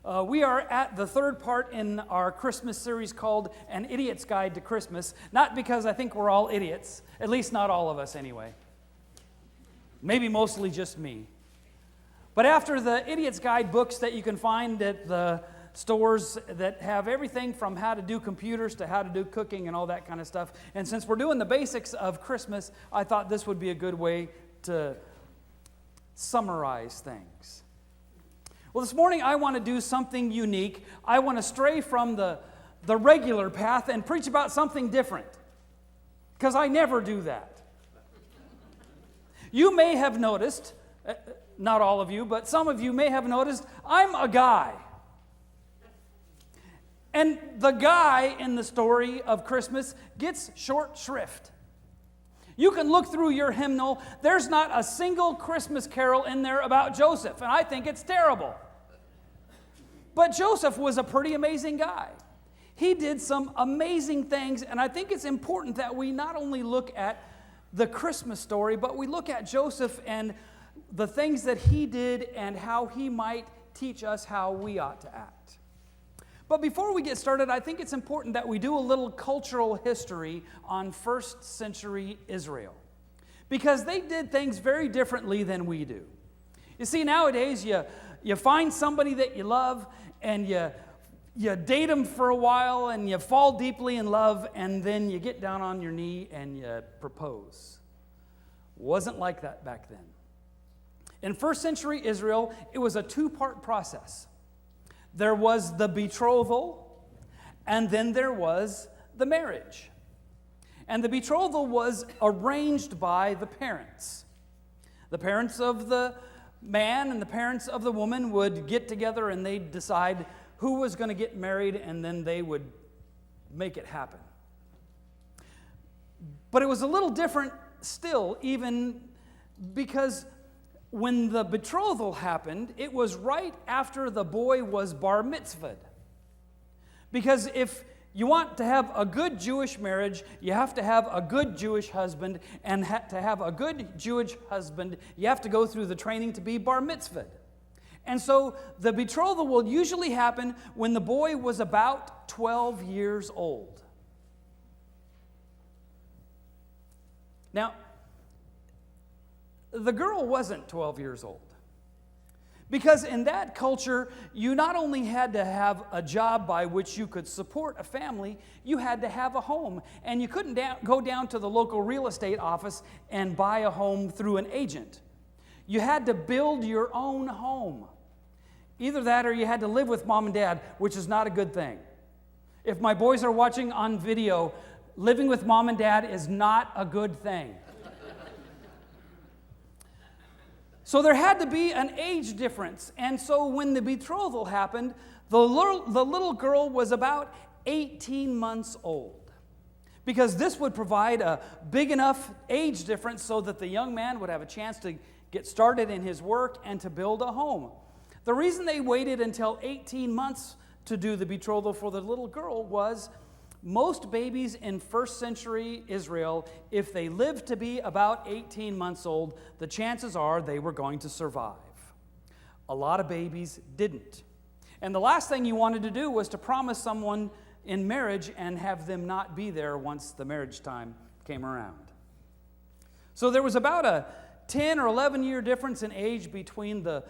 We are at the third part in our Christmas series called An Idiot's Guide to Christmas. Not because I think we're all idiots, at least not all of us anyway. Maybe mostly just me. But after the Idiot's Guide books that you can find at the stores that have everything from how to do computers to how to do cooking and all that kind of stuff, and since we're doing the basics of Christmas, I thought this would be a good way to summarize things. Well, this morning I want to do something unique. I want to stray from the regular path and preach about something different, because I never do that. You may have noticed, not all of you, but some of you may have noticed, I'm a guy. And the guy in the story of Christmas gets short shrift. You can look through your hymnal, there's not a single Christmas carol in there about Joseph, and I think it's terrible. But Joseph was a pretty amazing guy. He did some amazing things, and I think it's important that we not only look at the Christmas story, but we look at Joseph and the things that he did and how he might teach us how we ought to act. But before we get started, I think it's important that we do a little cultural history on first century Israel, because they did things very differently than we do. You see, nowadays you find somebody that you love and you date them for a while and you fall deeply in love, and then you get down on your knee and you propose. Wasn't like that back then. In first century Israel, it was a two-part process. There was the betrothal, and then there was the marriage. And the betrothal was arranged by the parents. The parents of the man and the parents of the woman would get together and they'd decide who was going to get married, and then they would make it happen. But it was a little different still, even because when the betrothal happened, it was right after the boy was bar mitzvahed. Because if you want to have a good Jewish marriage, you have to have a good Jewish husband, and to have a good Jewish husband, you have to go through the training to be bar mitzvahed. And so the betrothal will usually happen when the boy was about 12 years old. Now, the girl wasn't 12 years old. Because in that culture, you not only had to have a job by which you could support a family, you had to have a home. And you couldn't go down to the local real estate office and buy a home through an agent. You had to build your own home. Either that or you had to live with mom and dad, which is not a good thing. If my boys are watching on video, living with mom and dad is not a good thing. So there had to be an age difference. And so when the betrothal happened, the little girl was about 18 months old. Because this would provide a big enough age difference so that the young man would have a chance to get started in his work and to build a home. The reason they waited until 18 months to do the betrothal for the little girl was most babies in first century Israel, if they lived to be about 18 months old, the chances are they were going to survive. A lot of babies didn't. And the last thing you wanted to do was to promise someone in marriage and have them not be there once the marriage time came around. So there was about a 10 or 11 year difference in age between the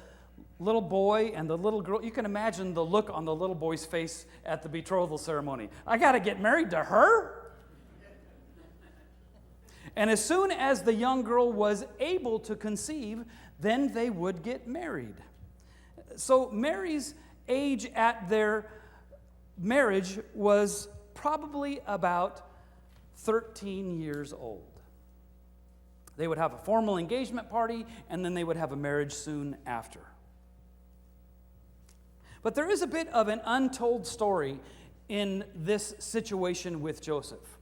little boy and the little girl. You can imagine the look on the little boy's face at the betrothal ceremony. I got to get married to her? And as soon as the young girl was able to conceive, then they would get married. So Mary's age at their marriage was probably about 13 years old. They would have a formal engagement party, and then they would have a marriage soon after. But there is a bit of an untold story in this situation with Joseph.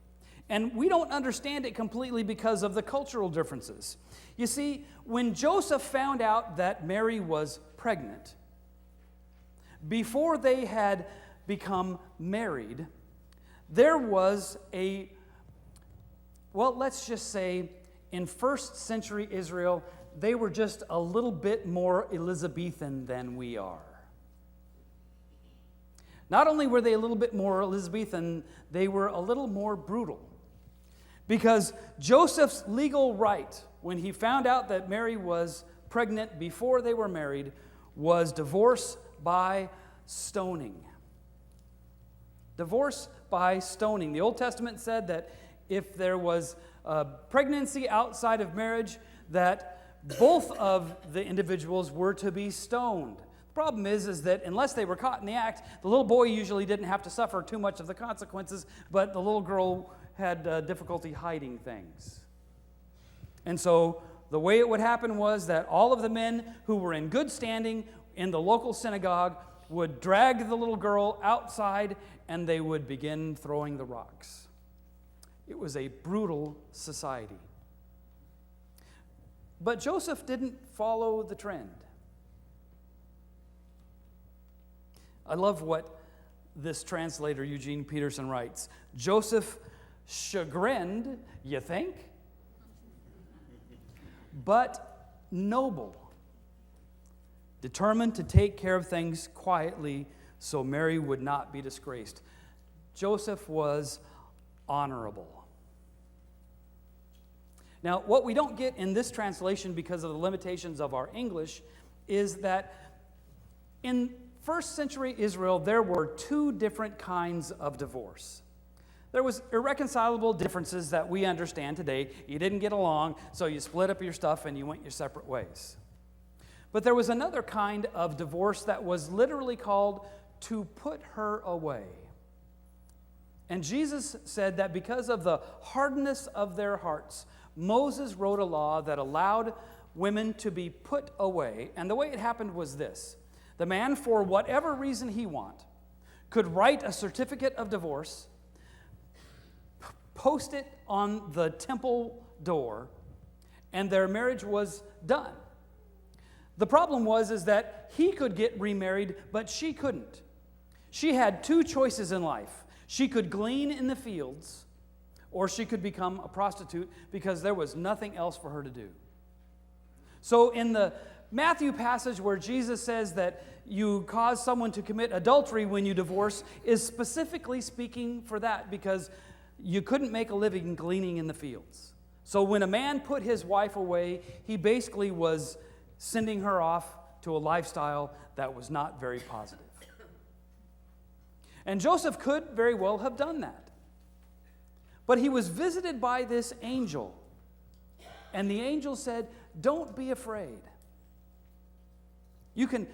And we don't understand it completely because of the cultural differences. You see, when Joseph found out that Mary was pregnant, before they had become married, there was let's just say in first century Israel, they were just a little bit more Elizabethan than we are. Not only were they a little bit more Elizabethan, they were a little more brutal. Because Joseph's legal right, when he found out that Mary was pregnant before they were married, was divorce by stoning. Divorce by stoning. The Old Testament said that if there was a pregnancy outside of marriage, that both of the individuals were to be stoned. The problem is that unless they were caught in the act, the little boy usually didn't have to suffer too much of the consequences, but the little girl had difficulty hiding things. And so the way it would happen was that all of the men who were in good standing in the local synagogue would drag the little girl outside and they would begin throwing the rocks. It was a brutal society. But Joseph didn't follow the trend. I love what this translator, Eugene Peterson, writes. Joseph chagrined, you think, but noble, determined to take care of things quietly so Mary would not be disgraced. Joseph was honorable. Now, what we don't get in this translation because of the limitations of our English is that in first century Israel, there were two different kinds of divorce. There was irreconcilable differences that we understand today. You didn't get along, so you split up your stuff and you went your separate ways. But there was another kind of divorce that was literally called to put her away. And Jesus said that because of the hardness of their hearts, Moses wrote a law that allowed women to be put away. And the way it happened was this. The man, for whatever reason he want, could write a certificate of divorce, post it on the temple door, and their marriage was done. The problem is that he could get remarried, but she couldn't. She had two choices in life. She could glean in the fields, or she could become a prostitute because there was nothing else for her to do. So in the Matthew passage where Jesus says that you cause someone to commit adultery when you divorce is specifically speaking for that because you couldn't make a living gleaning in the fields. So when a man put his wife away, he basically was sending her off to a lifestyle that was not very positive. And Joseph could very well have done that. But he was visited by this angel. And the angel said, "Don't be afraid. You can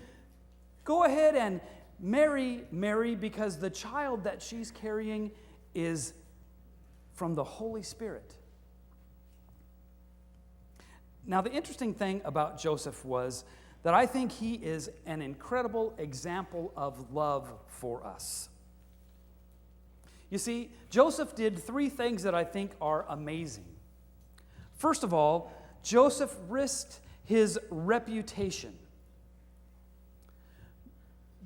go ahead and marry Mary because the child that she's carrying is from the Holy Spirit." Now, the interesting thing about Joseph was that I think he is an incredible example of love for us. You see, Joseph did three things that I think are amazing. First of all, Joseph risked his reputation.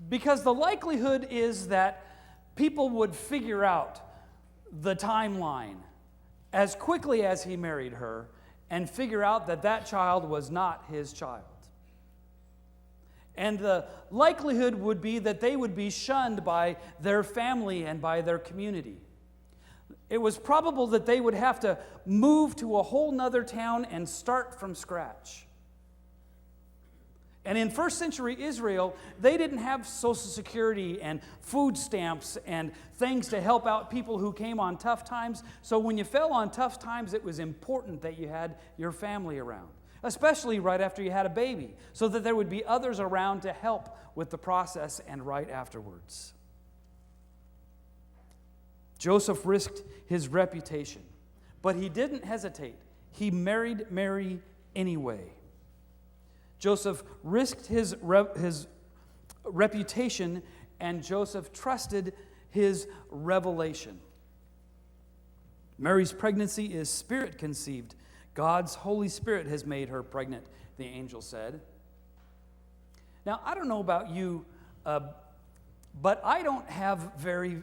Because the likelihood is that people would figure out the timeline as quickly as he married her and figure out that that child was not his child. And the likelihood would be that they would be shunned by their family and by their community. It was probable that they would have to move to a whole nother town and start from scratch. And in first century Israel, they didn't have Social Security and food stamps and things to help out people who came on tough times. So when you fell on tough times, it was important that you had your family around, especially right after you had a baby, so that there would be others around to help with the process and right afterwards. Joseph risked his reputation, but he didn't hesitate. He married Mary anyway. Joseph risked his reputation, and Joseph trusted his revelation. Mary's pregnancy is spirit-conceived. God's Holy Spirit has made her pregnant, the angel said. Now, I don't know about you, but I don't have very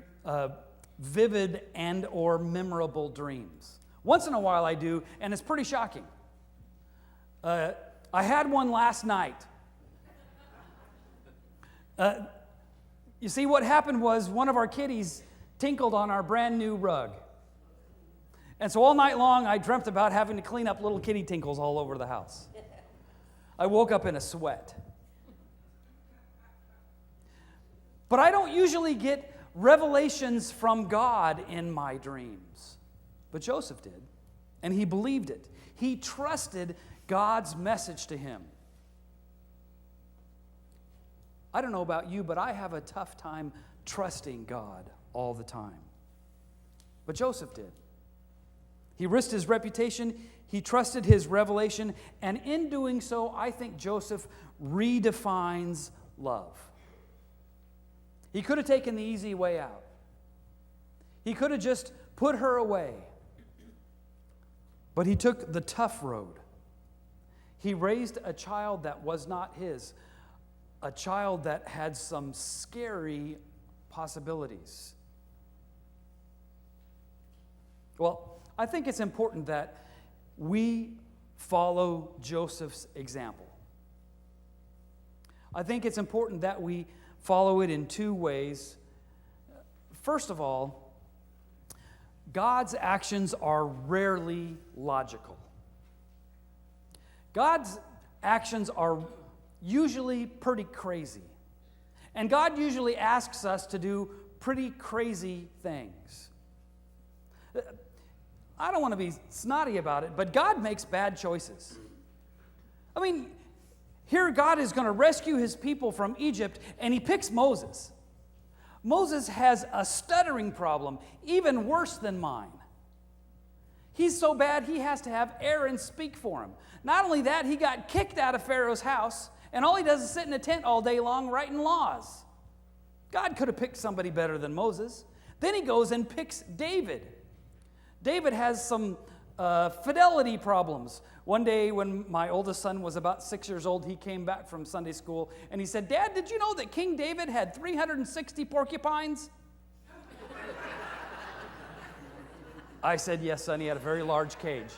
vivid and or memorable dreams. Once in a while I do, and it's pretty shocking. I had one last night. You see, what happened was one of our kitties tinkled on our brand new rug. And so all night long, I dreamt about having to clean up little kitty tinkles all over the house. I woke up in a sweat. But I don't usually get revelations from God in my dreams. But Joseph did, and he believed it. He trusted God's message to him. I don't know about you, but I have a tough time trusting God all the time. But Joseph did. He risked his reputation, he trusted his revelation, and in doing so, I think Joseph redefines love. He could have taken the easy way out. He could have just put her away. But he took the tough road. He raised a child that was not his, a child that had some scary possibilities. Well, I think it's important that we follow Joseph's example. I think it's important that we follow it in two ways. First of all, God's actions are rarely logical. God's actions are usually pretty crazy. And God usually asks us to do pretty crazy things. I don't want to be snotty about it, but God makes bad choices. I mean, here God is going to rescue his people from Egypt, and he picks Moses. Moses has a stuttering problem, even worse than mine. He's so bad he has to have Aaron speak for him. Not only that, he got kicked out of Pharaoh's house, and all he does is sit in a tent all day long writing laws. God could have picked somebody better than Moses. Then he goes and picks David. David has some fidelity problems. One day when my oldest son was about 6 years old, he came back from Sunday school, and he said, "Dad, did you know that King David had 360 porcupines?" I said, "Yes, son, he had a very large cage."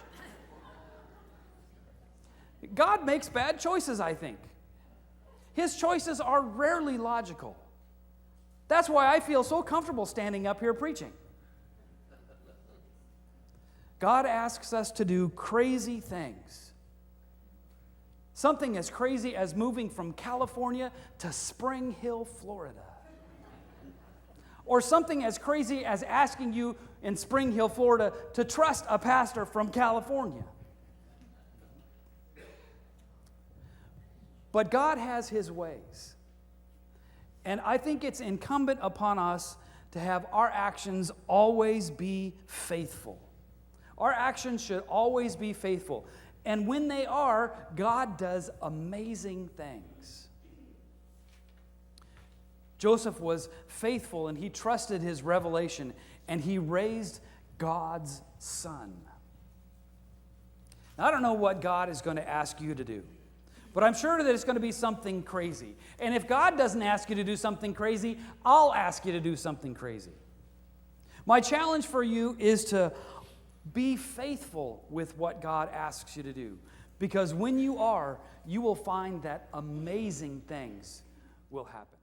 God makes bad choices, I think. His choices are rarely logical. That's why I feel so comfortable standing up here preaching. God asks us to do crazy things. Something as crazy as moving from California to Spring Hill, Florida. Or something as crazy as asking you in Spring Hill, Florida, to trust a pastor from California. But God has his ways. And I think it's incumbent upon us to have our actions always be faithful. Our actions should always be faithful. And when they are, God does amazing things. Joseph was faithful, and he trusted his revelation, and he raised God's son. Now, I don't know what God is going to ask you to do, but I'm sure that it's going to be something crazy. And if God doesn't ask you to do something crazy, I'll ask you to do something crazy. My challenge for you is to be faithful with what God asks you to do. Because when you are, you will find that amazing things will happen.